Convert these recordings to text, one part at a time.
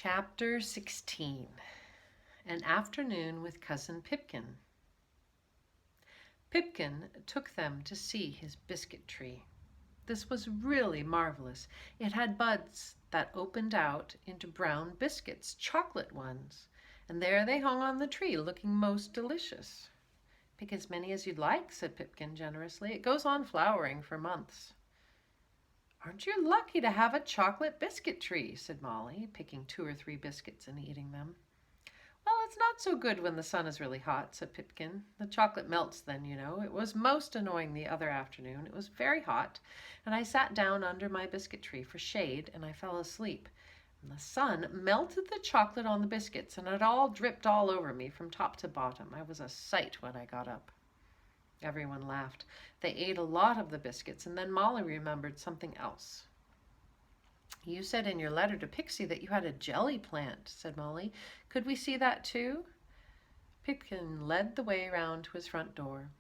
Chapter 16. An Afternoon with Cousin Pipkin. Pipkin took them to see his biscuit tree. This was really marvelous. It had buds that opened out into brown biscuits, chocolate ones, and there they hung on the tree looking most delicious. "Pick as many as you'd like," said Pipkin generously. "It goes on flowering for months." "Aren't you lucky to have a chocolate biscuit tree?" said Molly, picking 2 or 3 biscuits and eating them. "Well, it's not so good when the sun is really hot," said Pipkin. "The chocolate melts then, you know. It was most annoying the other afternoon. It was very hot, and I sat down under my biscuit tree for shade, and I fell asleep. And the sun melted the chocolate on the biscuits, and it all dripped all over me from top to bottom. I was a sight when I got up." Everyone laughed. They ate a lot of the biscuits, and then Molly remembered something else. "You said in your letter to Pixie that you had a jelly plant," said Molly. "Could we see that too?" Pipkin led the way round to his front door.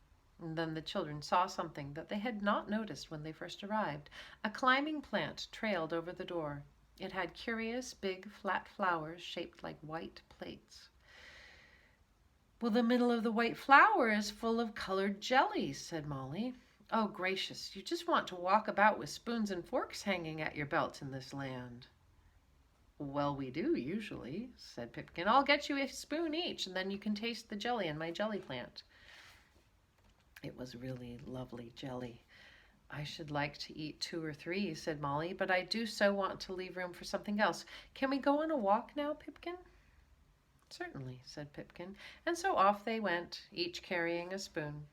And then the children saw something that they had not noticed when they first arrived. A climbing plant trailed over the door. It had curious, big, flat flowers shaped like white plates. "Well, the middle of the white flower is full of colored jellies," said Molly. "Oh, gracious, you just want to walk about with spoons and forks hanging at your belt in this land." "Well, we do usually," said Pipkin. "I'll get you a spoon each, and then you can taste the jelly in my jelly plant." It was really lovely jelly. "I should like to eat 2 or 3, said Molly, "but I do so want to leave room for something else. Can we go on a walk now, Pipkin?" "Certainly," said Pipkin, and so off they went, each carrying a spoon.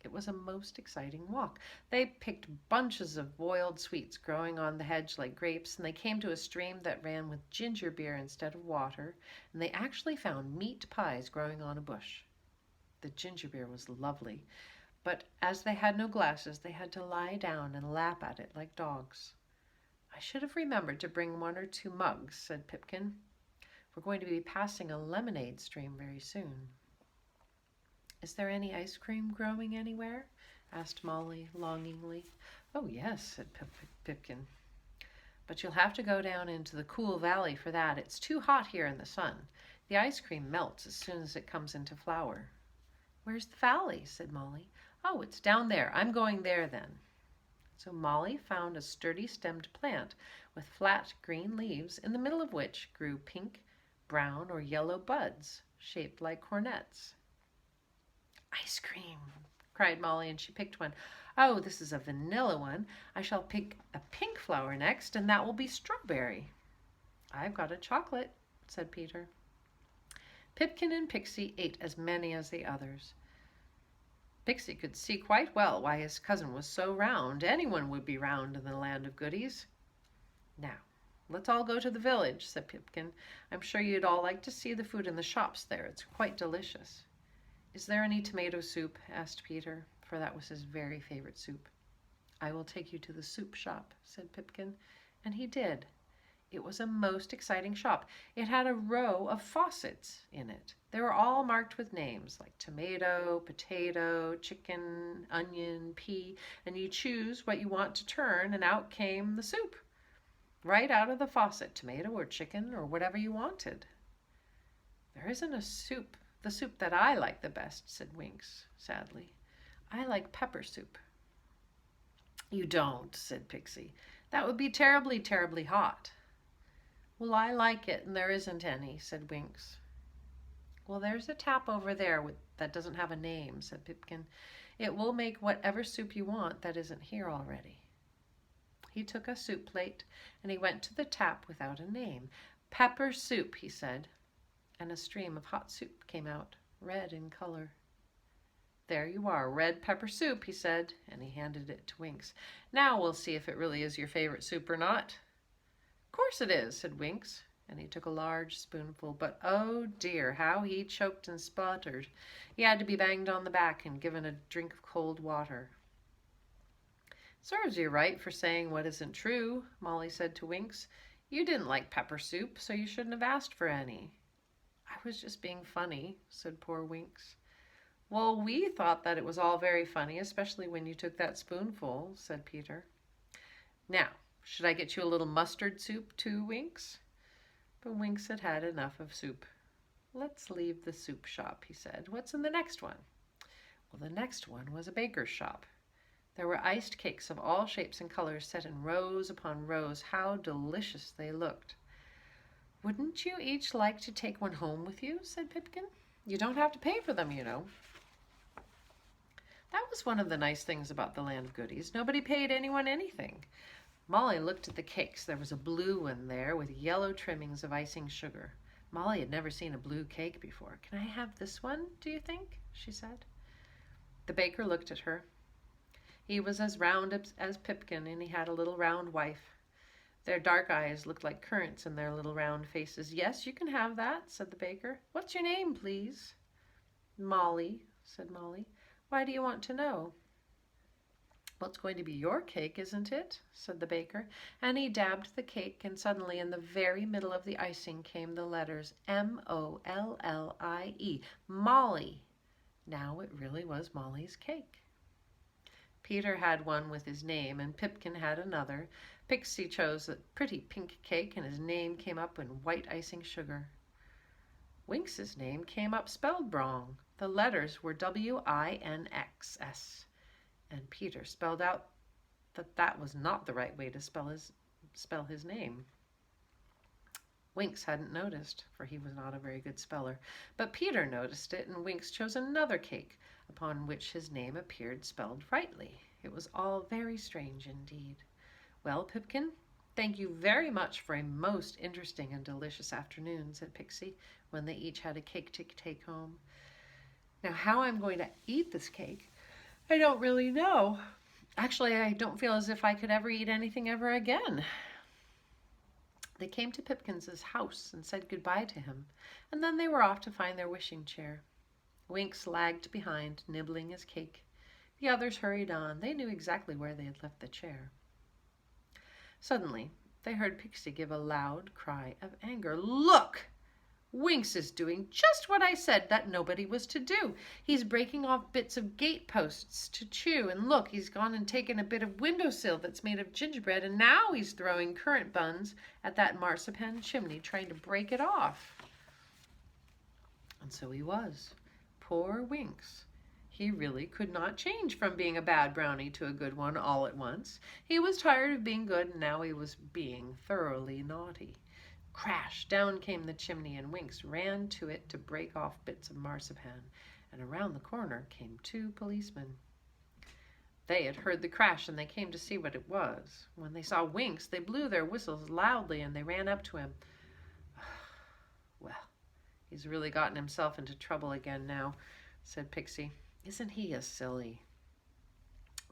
It was a most exciting walk. They picked bunches of boiled sweets growing on the hedge like grapes, and they came to a stream that ran with ginger beer instead of water, and they actually found meat pies growing on a bush. The ginger beer was lovely, but as they had no glasses, they had to lie down and lap at it like dogs. "I should have remembered to bring 1 or 2 mugs," said Pipkin. "We're going to be passing a lemonade stream very soon." "Is there any ice cream growing anywhere?" asked Molly longingly. "Oh, yes," said Pipkin. "But you'll have to go down into the cool valley for that. It's too hot here in the sun. The ice cream melts as soon as it comes into flower." "Where's the valley?" said Molly. "Oh, it's down there. I'm going there then." So Molly found a sturdy stemmed plant with flat green leaves, in the middle of which grew pink, brown, or yellow buds shaped like cornets. "Ice cream!" cried Molly, and she picked one. "Oh, this is a vanilla one. I shall pick a pink flower next, and that will be strawberry." "I've got a chocolate," said Peter. Pipkin and Pixie ate as many as the others. Pixie could see quite well why his cousin was so round. Anyone would be round in the land of goodies. "Now, let's all go to the village," said Pipkin. "I'm sure you'd all like to see the food in the shops there. It's quite delicious." "Is there any tomato soup?" asked Peter, for that was his very favorite soup. "I will take you to the soup shop," said Pipkin, and he did. It was a most exciting shop. It had a row of faucets in it. They were all marked with names like tomato, potato, chicken, onion, pea, and you choose what you want to turn, and out came the soup. Right out of the faucet, tomato or chicken or whatever you wanted. "There isn't a soup, the soup that I like the best," said Winks sadly. "I like pepper soup." "You don't," said Pixie. "That would be terribly, terribly hot." "Well, I like it, and there isn't any," said Winks. "Well, there's a tap over there that doesn't have a name," said Pipkin. "It will make whatever soup you want that isn't here already." He took a soup plate, and he went to the tap without a name. "Pepper soup," he said, and a stream of hot soup came out, red in color. "There you are, red pepper soup," he said, and he handed it to Winks. "Now we'll see if it really is your favorite soup or not." "Of course it is," said Winks, and he took a large spoonful, but oh dear, how he choked and spluttered. He had to be banged on the back and given a drink of cold water. "Serves you right for saying what isn't true," Molly said to Winks. "You didn't like pepper soup, so you shouldn't have asked for any." "I was just being funny," said poor Winks. "Well, we thought that it was all very funny, especially when you took that spoonful," said Peter. "Now, should I get you a little mustard soup too, Winks?" But Winks had had enough of soup. "Let's leave the soup shop," he said. "What's in the next one?" Well, the next one was a baker's shop. There were iced cakes of all shapes and colors set in rows upon rows. How delicious they looked. "Wouldn't you each like to take one home with you?" said Pipkin. "You don't have to pay for them, you know." That was one of the nice things about the Land of Goodies. Nobody paid anyone anything. Molly looked at the cakes. There was a blue one there with yellow trimmings of icing sugar. Molly had never seen a blue cake before. "Can I have this one, do you think?" she said. The baker looked at her. He was as round as Pipkin, and he had a little round wife. Their dark eyes looked like currants in their little round faces. "Yes, you can have that," said the baker. "What's your name, please?" "Molly," said Molly. "Why do you want to know?" "Well, it's going to be your cake, isn't it?" said the baker. And he dabbed the cake, and suddenly in the very middle of the icing came the letters Mollie. Molly. Now it really was Molly's cake. Peter had one with his name, and Pipkin had another. Pixie chose a pretty pink cake, and his name came up in white icing sugar. Winks's name came up spelled wrong. The letters were WINXS, and Peter spelled out that was not the right way to spell his name. Winks hadn't noticed, for he was not a very good speller, but Peter noticed it, and Winks chose another cake, upon which his name appeared spelled rightly. It was all very strange indeed. "Well, Pipkin, thank you very much for a most interesting and delicious afternoon," said Pixie, when they each had a cake to take home. "Now, how I'm going to eat this cake, I don't really know. Actually, I don't feel as if I could ever eat anything ever again." They came to Pipkin's house and said goodbye to him, and then they were off to find their wishing chair. Winks lagged behind, nibbling his cake. The others hurried on. They knew exactly where they had left the chair. Suddenly, they heard Pixie give a loud cry of anger. "Look! Winks is doing just what I said that nobody was to do. He's breaking off bits of gate posts to chew, and look, he's gone and taken a bit of windowsill that's made of gingerbread, and now he's throwing currant buns at that marzipan chimney, trying to break it off." And so he was. Poor Winks. He really could not change from being a bad brownie to a good one all at once. He was tired of being good, and now he was being thoroughly naughty. Crash! Down came the chimney, and Winks ran to it to break off bits of marzipan, and around the corner came two policemen. They had heard the crash, and they came to see what it was. When they saw Winks, they blew their whistles loudly, and they ran up to him. "Well, he's really gotten himself into trouble again now," said Pixie. "Isn't he a silly?"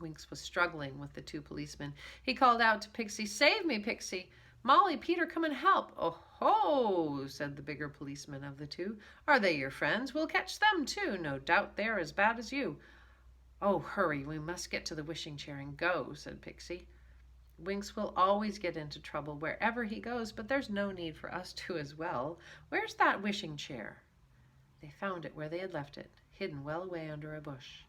Winks was struggling with the two policemen. He called out to Pixie, "Save me, Pixie! Molly, Peter, come and help." "Oh ho," said the bigger policeman of the two. "Are they your friends? We'll catch them too. No doubt they're as bad as you." "Oh, hurry, we must get to the wishing chair and go," said Pixie. "Winks will always get into trouble wherever he goes, but there's no need for us to as well. Where's that wishing chair?" They found it where they had left it, hidden well away under a bush.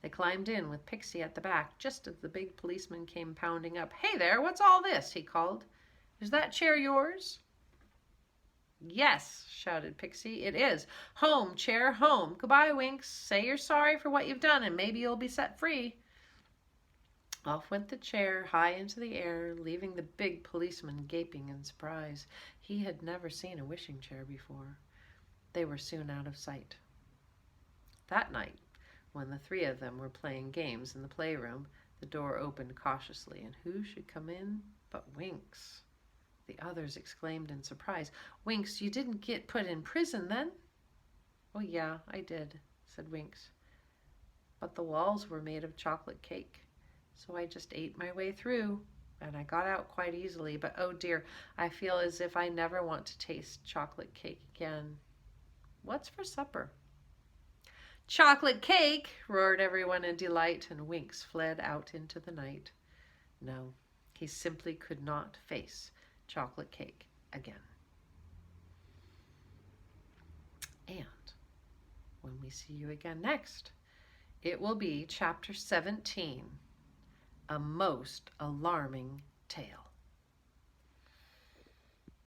They climbed in with Pixie at the back, just as the big policeman came pounding up. "Hey there, what's all this?" he called. "Is that chair yours?" "Yes," shouted Pixie, "it is. Home, chair, home. Goodbye, Winks. Say you're sorry for what you've done, and maybe you'll be set free." Off went the chair, high into the air, leaving the big policeman gaping in surprise. He had never seen a wishing chair before. They were soon out of sight. That night, when the three of them were playing games in the playroom, the door opened cautiously, and who should come in but Winks. The others exclaimed in surprise, "Winks, you didn't get put in prison then?" "Oh yeah, I did," said Winks. "But the walls were made of chocolate cake, so I just ate my way through, and I got out quite easily. But oh dear, I feel as if I never want to taste chocolate cake again. What's for supper?" "Chocolate cake!" roared everyone in delight, and Winks fled out into the night. No, he simply could not face chocolate cake again. And when we see you again next, it will be Chapter 17, A Most Alarming Tale.